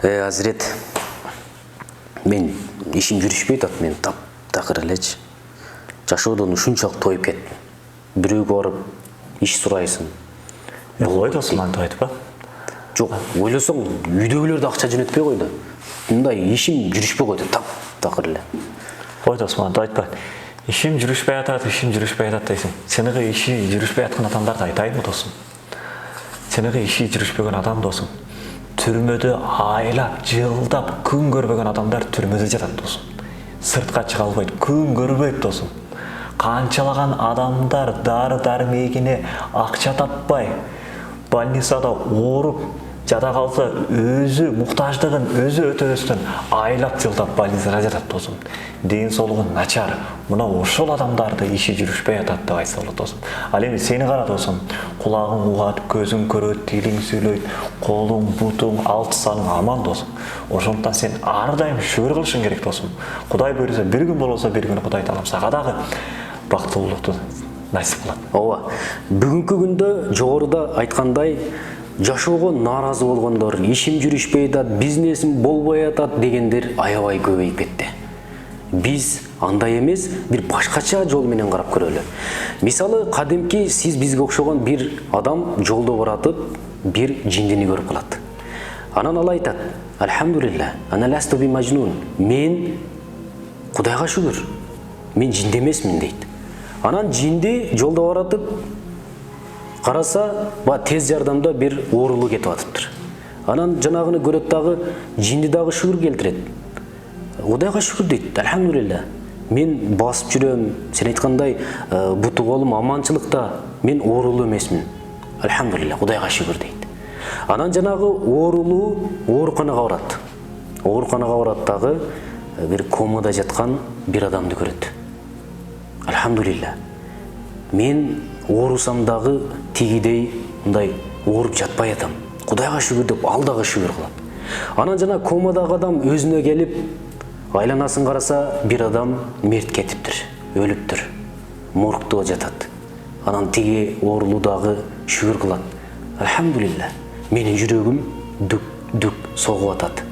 Азирет, мен ишим жүрүшпөй атат, мен таптакыр элечи. Жашоодон ушунчалык тоюп кеттим. Бирөөгө барып иш сурайсың. Ой досум, антип айтпа. Жок, ойлосоң, үйдөгүлөр да акча жөнөтпөй койду. Мындай ишим жүрүшпөй койду, таптакыр эле. Ой досум, антип айтпа. Ишим жүрүшпөй атат дейсиң. Сенеге иши жүрүшпөй аткан адамдарды айтайынбы досум? Сенеге иши жүрүшпөгөн адам досум. Түрмөдө айлап, жылдап, күн көрбөгөн адамдар түрмөдө жатат досум. Сыртка чыга албайт, күн көрбөйт досум. Канчалаган адамдар дары-дармегине акча таппай, больницада ооруп жата калса, өзү муктаждыгын өзү өтөбөстөн айлап жылдап больницада жатат досум. Ден соолугу начар. Мына ошол адамдарды иши жүрүшпөй атат деп айтса болот досум. Ал эми сени кара досум. Кулагың угат, көзүң көрөт, тилиң сүйлөйт, колуң, бутуң, алты саның аман досум. Ошондуктан сен ар дайым шүгүр кылышың керек досум. Кудай буйруса бир күн болсо бир күн Кудай таалам сага дагы бактылуулукту насип кылат. Ооба. Бүгүнкү күндө жогоруда айткандай жашоого нааразы болгондор, ишим жүрүшпөй атат, бизнесим болбой атат дегендер аябай көбөйүп кетти. Биз андай эмес, бир башкача жол менен карап көрөлү. Мисалы, кадимки сиз бизге окшогон бир адам жолдо баратып, бир жиндини көрүп калат. Анан ал айтат: "Альхамдулилла, ана ласту би мажнун." Мен Кудайга шүгүр, мен жинди эмесмин дейт. Анан жинди жолдо баратып караса, тез жардамда бир оорулуу кетип атыптыр. Анан жанагыны көрөт дагы, жинди дагы шүгүр келтирет. Кудайга шүгүр дейт. Альхамдулилла. Мен басып жүрөм, сен айткандай буту колум аманчылыкта, мен оорулуу эмесмин. Альхамдулилла, Кудайга шүгүр дейт. Анан жанагы оорулуу ооруканага барат. Ооруканага барат дагы бир комада жаткан бир адамды көрөт. Альхамдулилла. Мен оорусам дагы тигидей мындай ооруп жатпай атам. Кудайга шүгүр деп ал дагы шүгүр кылат. Анан жана комадагы адам өзүнө келип айланасын караса, бир адам мерт кетиптир, өлүптүр. Моргто жатат. Анан тиги оорулуу дагы шүгүр кылат. Альхамдулилла. Менин жүрөгүм дүк согуп атат.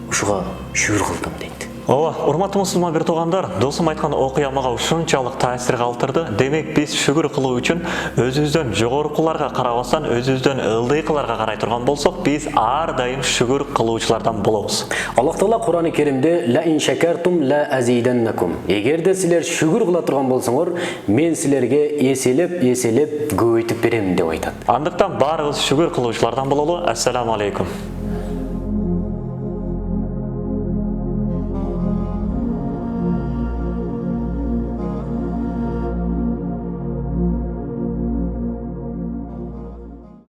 Ушуга шүгүр кылдым дейт. Ооба, урматтуу мусулман бир туугандар, досум айткан окуя мага ушунчалык таасир калтырды. Демек биз шүгүр кылуу үчүн өзүбүздөн жогорукуларга карабастан, өзүбүздөн ылдыйкыларга карай турган болсок, биз ар дайым шүгүр кылуучулардан болобуз. Аллах Таала Кур'ан-ы Керимде "Ла ин шакартум ла азиданнакум." Эгерде силер шүгүр кыла турган болсоңор, мен силерге эселеп көбөйтүп берем деп айтат. Андыктан баарыбыз шүгүр кылуучулардан бололу. Ассаламу алейкум.